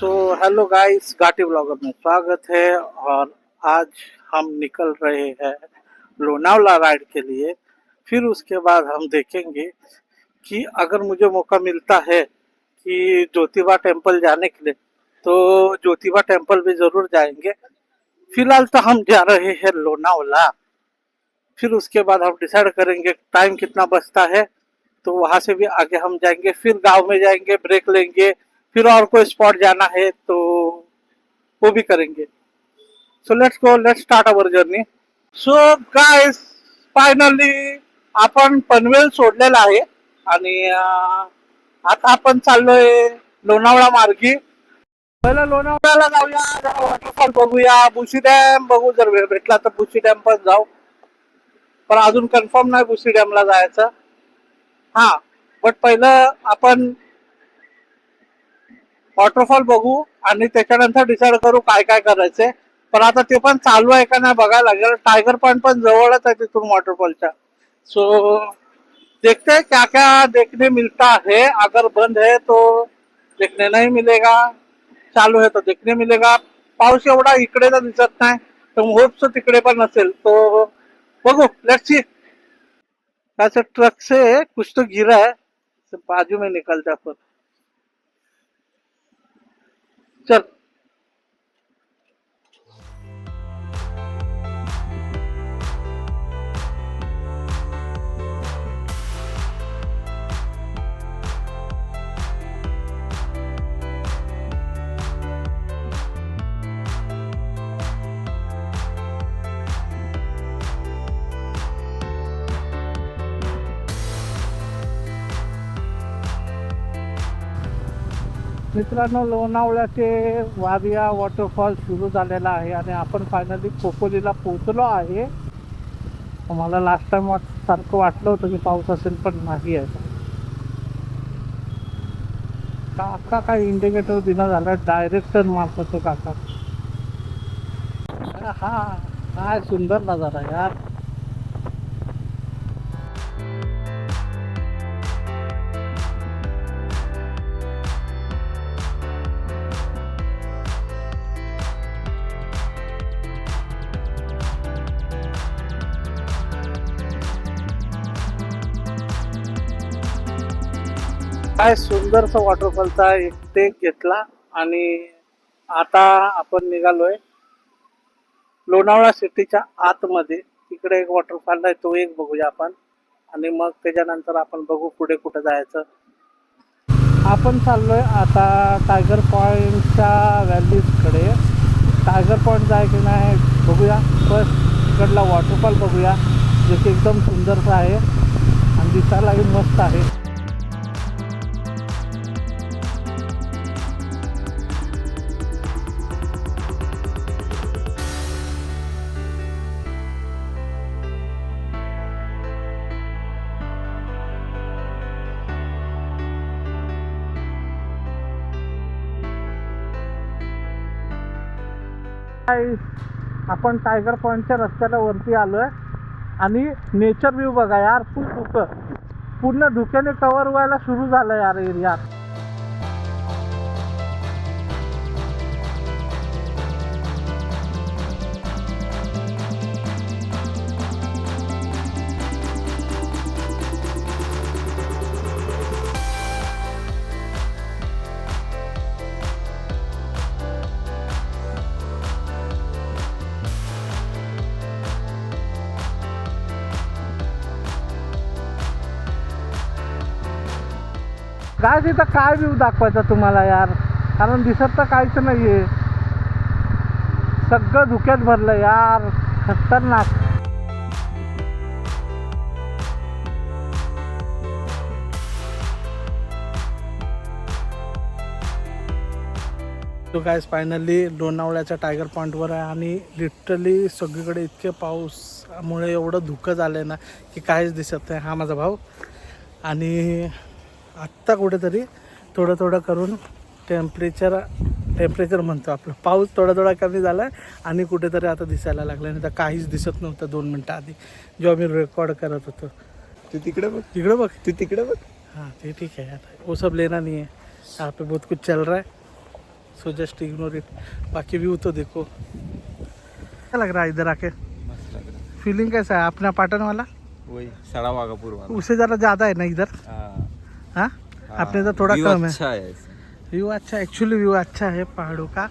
So hello guys, घाटी blogger में स्वागत है। और आज हम निकल रहे हैं लोनावला राइड के लिए। फिर उसके बाद हम देखेंगे कि अगर मुझे मौका मिलता है कि ज्योतिबा टेम्पल जाने के लिए, तो ज्योतिबा टेम्पल भी जरूर जाएंगे। फिलहाल तो हम जा रहे हैं लोनावला। फिर उसके बाद हम डिसाइड करेंगे टाइम कितना बचता है, तो वहां से भी आगे हम जाएंगे। फिर गांव में जाएंगे, ब्रेक लेंगे, फिर और कोई स्पॉट जाना है तो वो भी करेंगे। So let's go, let's start our journey. So guys, finally आपण पनवेल सोडलेला आहे आणि आता आपण चाललोय लोणावळा मार्गी। पहिला लोणावळ्याला जाऊया, जरा वॉटरफॉल बघूया, बुशी डॅम बघू, जर वेळ भेटला तर बुशी डॅम पण जाऊ। पण अजून कन्फर्म नाही बुशी डॅमला जायचं। हा, बट पहिलं आपण वॉटरफॉल बघू आणि त्याच्यानंतर डिसाइड करू काय काय करायचंय। पण आता ते पण चालू आहे का नाही बघायला लागेल। टायगर पॉइंट पण जवळच आहे तिथून वॉटरफॉलच्या। सो देखते हैं क्या क्या देखने मिलता है। अगर बंद है तो देखने नहीं मिलेगा, चालू है तो देखने मिलेगा। पाऊस एवढा इकडे तर दिसत नाही, तर होप्स तिकडे पण नसेल, तो बघू, लेट्स सी। ऐसे ट्रक से कुछ तो गिरा है, बाजू में निकलता फिर। चल, मित्रांनो, लोणावळ्याचे वादिया वॉटरफॉल सुरू झालेला आहे आणि आपण फायनली खोपोलीला पोहोचलो आहे। मला लास्ट टाइम सारखं वाटलं होतं की पाऊस असेल, पण नाही आहे। काका काय इंडिकेटर दिना झाला, डायरेक्ट टर्न मारतो तो काका। हा, काय सुंदर नजारा यार। काय सुंदरसा वॉटरफॉलचा एक टेक घेतला आणि आता आपण निघालोय लोणावळा सिटीच्या आतमध्ये। तिकडे एक वॉटरफॉल आहे, तो एक बघूया आपण आणि मग त्याच्यानंतर आपण बघू पुढे कुठे जायचं। आपण चाललोय आता टायगर पॉइंटच्या व्हॅलीजकडे। टायगर पॉइंट जाय की नाही बघूया। फर्स्ट तिकडला वॉटरफॉल बघूया, जे की एकदम सुंदरसा आहे आणि दिसायलाही मस्त आहे। आपण टायगर पॉइंटच्या रस्त्याला वरती आलोय आणि नेचर व्ह्यू बघा यार। फुल धुकं, पूर्ण धुक्याने कव्हर व्हायला सुरू झालं यार एरिया। काय तिथं काय व्ह्यू दाखवायचा तुम्हाला यार, कारण दिसत तर काहीच नाहीये, सगळं धुक्यात भरलं यार, खतरनाक। तो गाइस फायनली लोणावळ्याच्या टायगर पॉईंटवर आहे आणि लिटरली सगळीकडे इतके पाऊसमुळे एवढं धुकं झालं ना की काहीच दिसत नाही। हा माझा भाऊ, आणि आत्ता कुठेतरी थोडं थोडं करून टेम्परेचर म्हणतो आपलं, पाऊस थोडा थोडा कमी झाला आहे आणि कुठेतरी आता दिसायला लागलं। नाही तर काहीच दिसत नव्हतं 2 मिनटं आधी जेव्हा मी रेकॉर्ड करत होतो। तू तिकडे बघ, तिकडे बघ, तू तिकडे बघ। हाँ, ठीक है यार, वो सब लेना नहीं है, यहाँ पे बहुत कुछ चल रहा है। सो जस्ट इग्नोर इट, बाकी व्यू तो देखो। क्या लग रहा है इधर आके? मस्त लग रहा फीलिंग कैसा है अपना पाटन वाला? है। वही सड़ा वाघापुर वाला। उससे ज़रा ज़्यादा है ना इधर? हाँ, हाँ, हाँ, अपने तो थोड़ा view कम है। अच्छा है इसमें। व्यू अच्छा, एक्चुअली व्यू अच्छा है पहाड़ों का।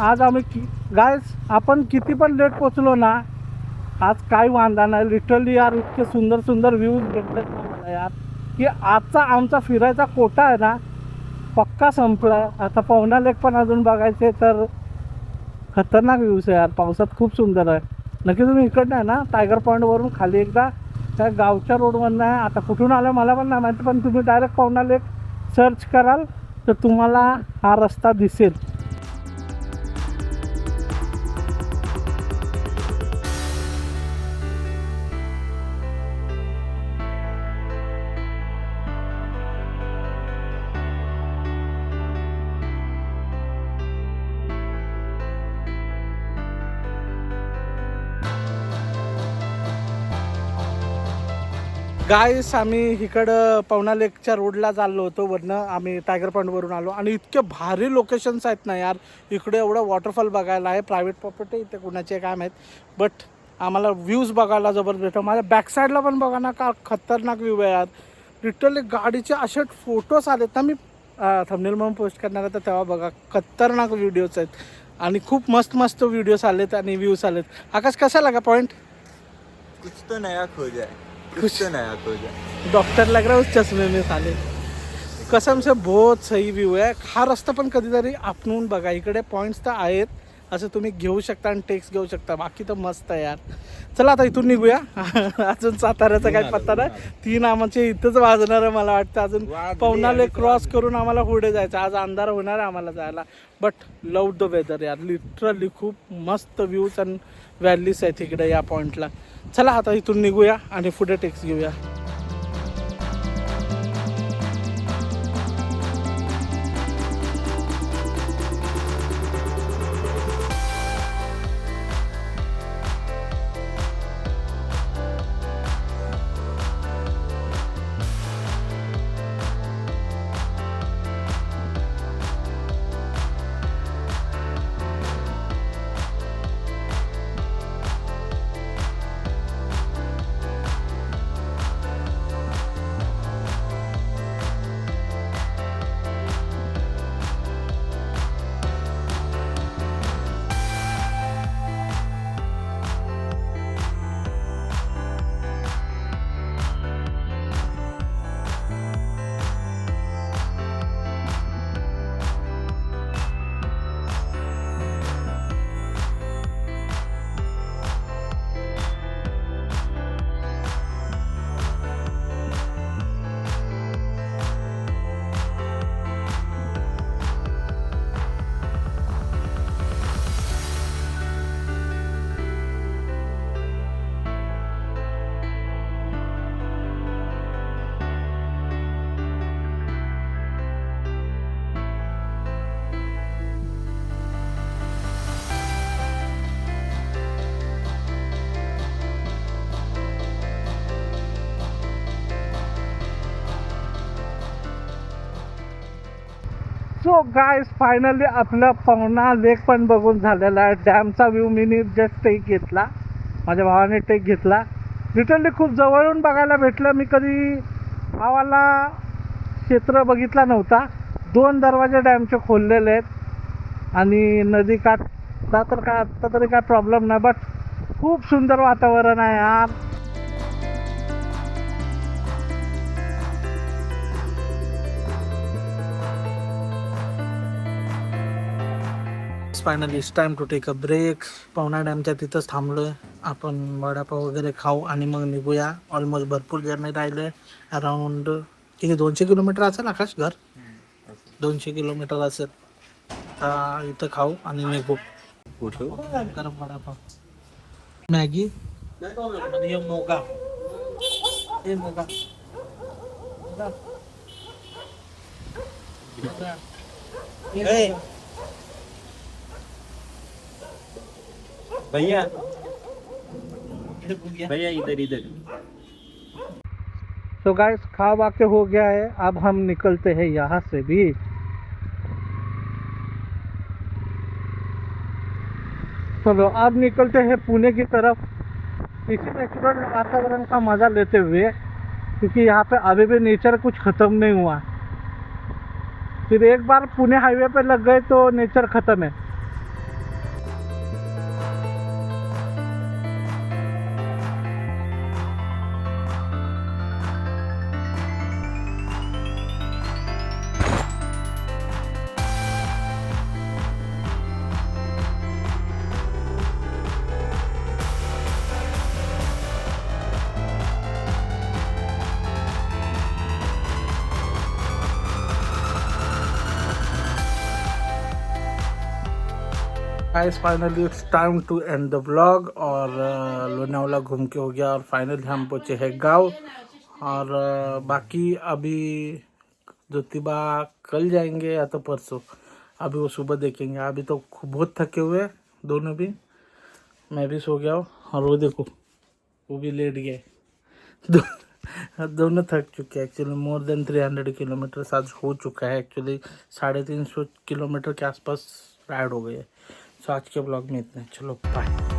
आज आम्ही गाइस आपण किती पण लेट पोचलो ना, आज काही वांधा नाही लिटरली यार। इतके सुंदर सुंदर व्ह्यूज भेटलेत ना मला यार, की आजचा आमचा फिरायचा कोटा आहे ना पक्का संपला। आता पवना लेक पण अजून बघायचे, तर खतरनाक व्ह्यूज आहे यार, पावसात खूप सुंदर आहे। नक्की तुम्ही इकडनं आहे ना टायगर पॉईंटवरून खाली एकदा त्या गावच्या रोडवरनं आहे, आता कुठून आलं मला पण नाही माहिती, पण तुम्ही डायरेक्ट पवना लेक सर्च कराल तर तुम्हाला हा रस्ता दिसेल। गाईस आम्ही इकडं पवना लेकच्या रोडला चाललो होतो, वरनं आम्ही टायगर पॉईंटवरून आलो आणि इतके भारी लोकेशन्स आहेत ना यार इकडे। एवढं वॉटरफॉल बघायला आहे, प्रायव्हेट प्रॉपर्टी इथे कुणाचे काय माहीत, बट आम्हाला व्ह्यूज बघायला जबरदस्त भेटतो। माझ्या बॅक साईडला पण बघा ना का खतरनाक व्ह्यू आहे यार। लिटरली गाडीचे असे फोटोज आलेत ना, मी थंबनेल म्हणून पोस्ट करणार आहे तर तेव्हा बघा, खतरनाक व्हिडिओज आहेत आणि खूप मस्त मस्त व्हिडिओज आलेत आणि व्ह्यूज आलेत। आकाश कसा लगा पॉईंट? कुछ तो नया खोजा है, कुछ तो नया खोजा है। डॉक्टर लग रहा है उस चश्मे में साले, कसम से बहुत सही व्यू आहे। हा रस्ता पण कधीतरी आपणून बघा, इकडे पॉईंट्स तर आहेत असं तुम्ही घेऊ शकता आणि टेक्स घेऊ शकता, बाकी तर मस्त आहे यार। चला आता इथून निघूया अजून साताऱ्याचा काही पत्ता नाही, 3 आमचे इथंच वाजणार आहे मला वाटतं। अजून पवना लेक क्रॉस करून आम्हाला पुढे जायचं, आज अंधार होणार आहे आम्हाला जायला, बट लव द वेदर यार, लिटरली खूप मस्त व्ह्यूज आणि व्हॅलीज आहेत इकडे या पॉईंटला। चला आता इथून निघूया आणि पुढे टेक्स घेऊया। सो गाइस फायनली आपला पवना लेक पण बघून झालेला आहे। डॅमचा व्ह्यू मी जस्ट टेक घेतला, माझ्या भावाने टेक घेतला, लिटरली खूप जवळून बघायला भेटलं। मी कधी भावाला क्षेत्र बघितला नव्हता। 2 दरवाजे डॅमचे खोललेले आहेत आणि नदी काठचा तर काय आत्ता तरी काय प्रॉब्लेम नाही, बट खूप सुंदर वातावरण आहे यार। Finally it's time to take a break. Pavana डॅमच्या तिथंच थांबलो आहे आपण, वडापाव वगैरे खाऊ आणि मग निघूया। ऑलमोस्ट भरपूर जर्नी राहिले, अराउंड किती 200 किलोमीटर असेल आकाश घर? 200 किलोमीटर असेल. इथं खाऊ आणि निघू. फोटो गरम वडापाव, मॅगी आणि हे मोगा. हे मोगा भैया भैया इधर इधर. तो गाइस खा वाके हो गया है. अब हम निकलते हैं यहाँ से भी. चलो अब निकलते हैं पुणे की तरफ, इसी नेचुरल वातावरण का मज़ा लेते हुए, क्योंकि यहाँ पे अभी भी नेचर कुछ ख़त्म नहीं हुआ. फिर एक बार पुणे हाईवे पे लग गए तो नेचर ख़त्म है. Guys finally it's time to end the vlog. और लोनावला घूम के हो गया और फाइनली हम पहुँचे हैं गाँव. और बाकी अभी ज्योतिबा कल जाएंगे या तो परसों, अभी वो सुबह देखेंगे. अभी तो बहुत थके हुए दोनों भी. मैं भी सो गया हूँ और वो देखो वो भी लेट गए. दोनों थक चुके हैं एक्चुअली. मोर देन 300 किलोमीटर आज हो चुका है एक्चुअली. 350 किलोमीटर के आसपास राइड हो गई है. तो आज के ब्लॉग में इतना. चलो बाय.